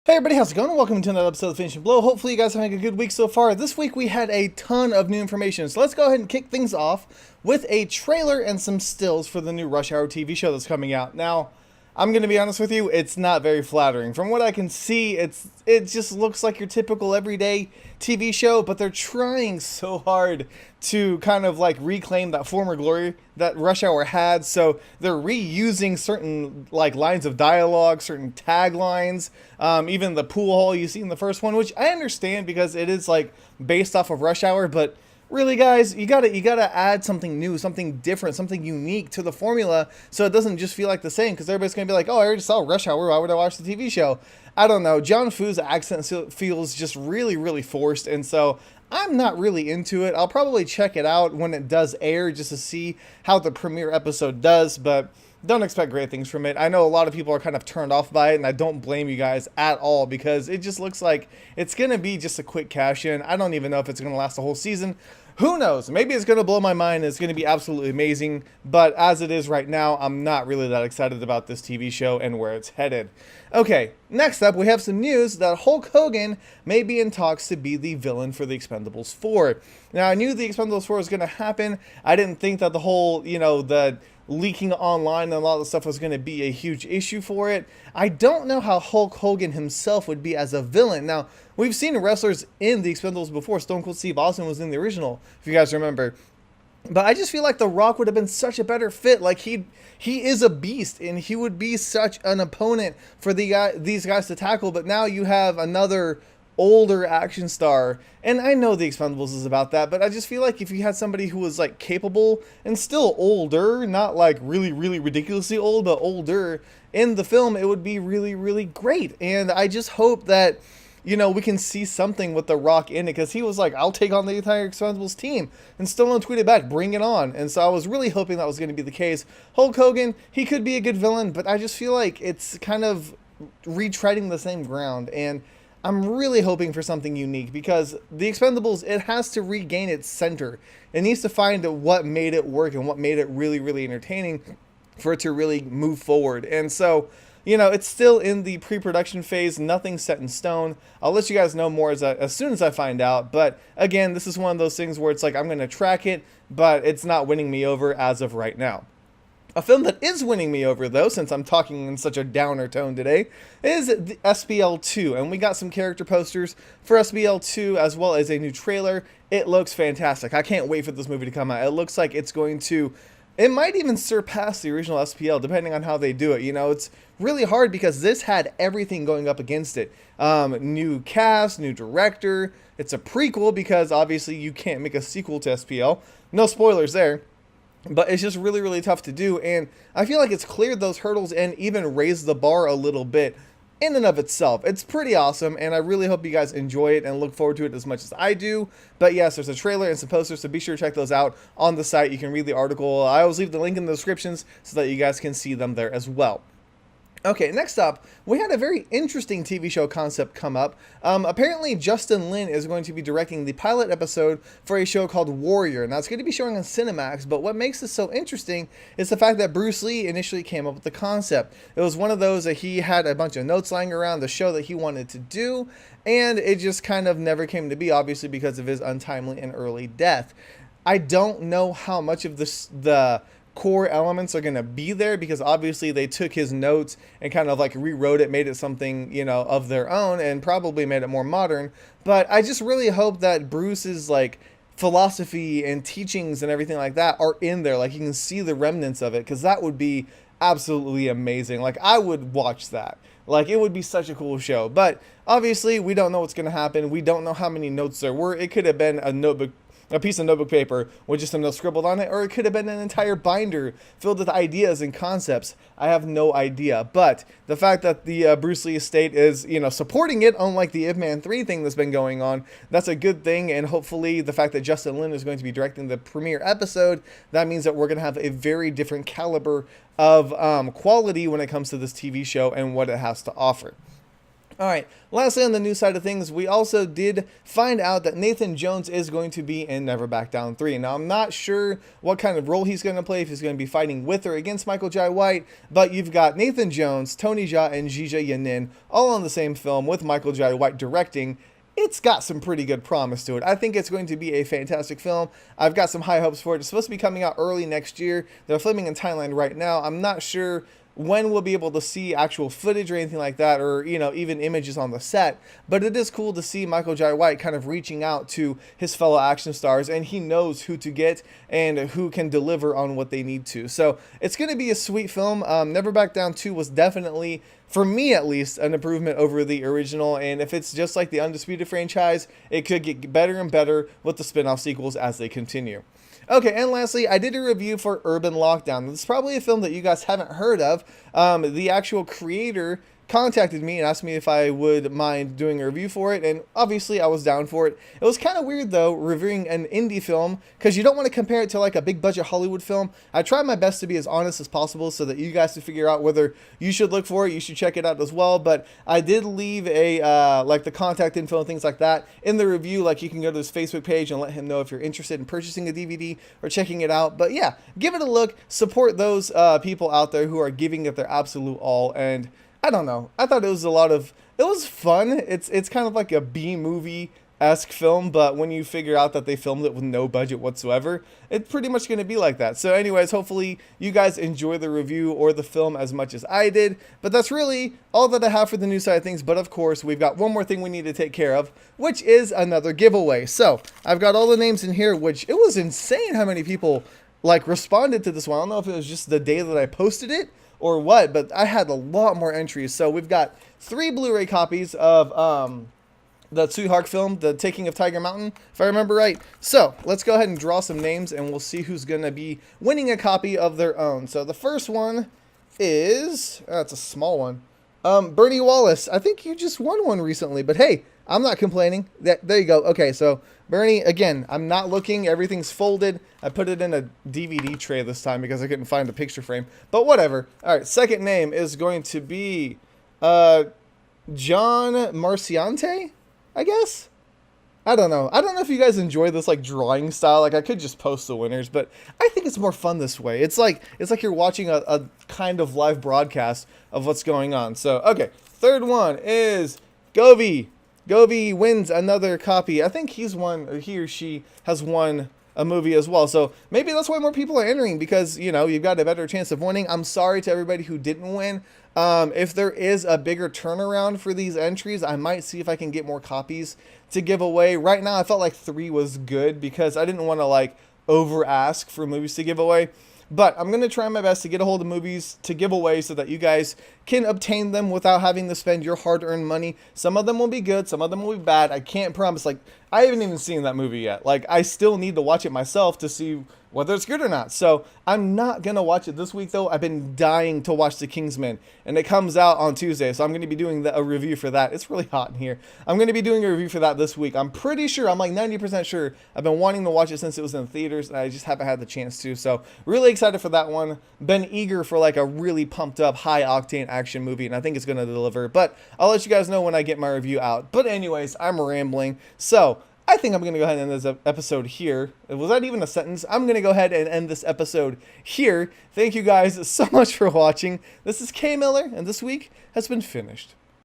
Hey everybody, how's it going? Welcome to another episode of Finishing Blow. Hopefully you guys are having a good week so far. This week we had a ton of new information, so let's go ahead and kick things off with a trailer and some stills for the new Rush Hour TV show that's coming out. Now, I'm going to be honest with you, it's not very flattering. From what I can see, it just looks like your typical everyday TV show, but they're trying so hard to kind of like reclaim that former glory that Rush Hour had. So they're reusing certain like lines of dialogue, certain taglines, even the pool hall you see in the first one, which I understand because it is like based off of Rush Hour, but really guys, you gotta add something new, something different, something unique to the formula so it doesn't just feel like the same, because everybody's gonna be like, oh, I already saw Rush Hour, why would I watch the TV show? I don't know, John Foo's accent feels just really forced, and so I'm not really into it. I'll probably check it out when it does air just to see how the premiere episode does, but don't expect great things from it. I know a lot of people are kind of turned off by it, and I don't blame you guys at all because it just looks like it's going to be just a quick cash in. I don't even know if it's going to last the whole season. Who knows? Maybe it's going to blow my mind. It's going to be absolutely amazing. But as it is right now, I'm not really that excited about this TV show and where it's headed. Okay, next up, we have some news that Hulk Hogan may be in talks to be the villain for the Expendables 4. Now, I knew the Expendables 4 was going to happen. I didn't think that the whole, the leaking online and a lot of the stuff was going to be a huge issue for it. I don't know how Hulk Hogan himself would be as a villain. Now, we've seen wrestlers in the Expendables before. Stone Cold Steve Austin was in the original, if you guys remember. But I just feel like The Rock would have been such a better fit. Like he is a beast, and he would be such an opponent for these guys to tackle. But now you have another older action star, and I know the Expendables is about that, but I just feel like if you had somebody who was like capable and still older, not like really ridiculously old, but older in the film, it would be really great. And I just hope that we can see something with The Rock in it, because he was like, I'll take on the entire Expendables team, and Stallone tweeted back, bring it on. And so I was really hoping that was going to be the case. Hulk Hogan, he could be a good villain, but I just feel like it's kind of retreading the same ground, and I'm really hoping for something unique, because the Expendables, it has to regain its center. It needs to find what made it work and what made it really entertaining for it to really move forward. And so, it's still in the pre-production phase, nothing set in stone. I'll let you guys know more as soon as I find out. But again, this is one of those things where it's like I'm going to track it, but it's not winning me over as of right now. A film that is winning me over, though, since I'm talking in such a downer tone today, is the SBL 2. And we got some character posters for SBL 2 as well as a new trailer. It looks fantastic. I can't wait for this movie to come out. It looks like it might even surpass the original SPL, depending on how they do it. It's really hard because this had everything going up against it. New cast, new director. It's a prequel because obviously you can't make a sequel to SPL. No spoilers there. But it's just really tough to do, and I feel like it's cleared those hurdles and even raised the bar a little bit in and of itself. It's pretty awesome, and I really hope you guys enjoy it and look forward to it as much as I do. But yes, there's a trailer and some posters, so be sure to check those out on the site. You can read the article. I always leave the link in the descriptions so that you guys can see them there as well. Okay, next up, we had a very interesting TV show concept come up. Apparently, Justin Lin is going to be directing the pilot episode for a show called Warrior. Now, it's going to be showing on Cinemax, but what makes this so interesting is the fact that Bruce Lee initially came up with the concept. It was one of those that he had a bunch of notes lying around the show that he wanted to do, and it just kind of never came to be, obviously, because of his untimely and early death. I don't know how much of the core elements are going to be there, because obviously they took his notes and kind of like rewrote it, made it something, of their own, and probably made it more modern. But I just really hope that Bruce's like philosophy and teachings and everything like that are in there. Like you can see the remnants of it, because that would be absolutely amazing. Like I would watch that. Like it would be such a cool show. But obviously we don't know what's going to happen. We don't know how many notes there were. It could have been a piece of notebook paper with just some notes scribbled on it, or it could have been an entire binder filled with ideas and concepts. I have no idea. But the fact that the Bruce Lee estate is, supporting it, unlike the Ip Man 3 thing that's been going on, that's a good thing. And hopefully the fact that Justin Lin is going to be directing the premiere episode, that means that we're going to have a very different caliber of quality when it comes to this TV show and what it has to offer. All right, lastly on the news side of things, we also did find out that Nathan Jones is going to be in Never Back Down 3. Now, I'm not sure what kind of role he's going to play, if he's going to be fighting with or against Michael Jai White, but you've got Nathan Jones, Tony Jaa, and Jija Yanin all on the same film with Michael Jai White directing. It's got some pretty good promise to it. I think it's going to be a fantastic film. I've got some high hopes for it. It's supposed to be coming out early next year. They're filming in Thailand right now. I'm not sure when we'll be able to see actual footage or anything like that, or, you know, even images on the set. But it is cool to see Michael Jai White kind of reaching out to his fellow action stars, and he knows who to get and who can deliver on what they need to. So it's going to be a sweet film. Never Back Down 2 was definitely, for me at least, an improvement over the original, and if it's just like the Undisputed franchise, it could get better and better with the spin-off sequels as they continue. Okay, and lastly, I did a review for Urban Lockdown. This is probably a film that you guys haven't heard of. The actual creator contacted me and asked me if I would mind doing a review for it, and obviously I was down for it. It was kind of weird though, reviewing an indie film, because you don't want to compare it to like a big budget Hollywood film. I tried my best to be as honest as possible so that you guys can figure out whether you should look for it, you should check it out as well. But I did leave a like the contact info and things like that in the review. Like, you can go to his Facebook page and let him know if you're interested in purchasing a DVD or checking it out. But yeah, give it a look, support those people out there who are giving it their absolute all. And I don't know, I thought it was it was fun. It's kind of like a B-movie-esque film, but when you figure out that they filmed it with no budget whatsoever, it's pretty much going to be like that. So anyways, hopefully you guys enjoy the review or the film as much as I did. But that's really all that I have for the news side of things. But of course, we've got one more thing we need to take care of, which is another giveaway. So I've got all the names in here, which it was insane how many people like responded to this one. I don't know if it was just the day that I posted it or what, but I had a lot more entries. So we've got 3 Blu-ray copies of the Tsui Hark film, The Taking of Tiger Mountain, if I remember right. So let's go ahead and draw some names, and we'll see who's going to be winning a copy of their own. So the first one is, it's a small one, Bernie Wallace. I think you just won one recently, but hey, I'm not complaining. There you go. Okay, so Bernie, again, I'm not looking. Everything's folded. I put it in a DVD tray this time because I couldn't find a picture frame. But whatever. All right, second name is going to be John Marciante, I guess. I don't know. I don't know if you guys enjoy this like drawing style. Like, I could just post the winners, but I think it's more fun this way. It's like you're watching a kind of live broadcast of what's going on. So, okay. Third one is Govi. Govi wins another copy. I think he or she has won a movie as well. So maybe that's why more people are entering, because, you know, you've got a better chance of winning. I'm sorry to everybody who didn't win. If there is a bigger turnaround for these entries, I might see if I can get more copies to give away. Right now, I felt like 3 was good because I didn't want to like over ask for movies to give away. But I'm going to try my best to get a hold of movies to give away so that you guys can obtain them without having to spend your hard-earned money. Some of them will be good. Some of them will be bad. I can't promise. Like, I haven't even seen that movie yet. Like, I still need to watch it myself to see whether it's good or not. So I'm not going to watch it this week, though. I've been dying to watch The Kingsman, and it comes out on Tuesday. So I'm going to be doing a review for that. It's really hot in here. I'm going to be doing a review for that this week. I'm pretty sure. I'm like 90% sure. I've been wanting to watch it since it was in the theaters, and I just haven't had the chance to. So really excited for that one. Been eager for like a really pumped up, high-octane action movie, and I think it's going to deliver. But I'll let you guys know when I get my review out. But anyways, I'm rambling. So I think I'm going to go ahead and end this episode here. Was that even a sentence? I'm going to go ahead and end this episode here. Thank you guys so much for watching. This is K Miller, and this week has been finished.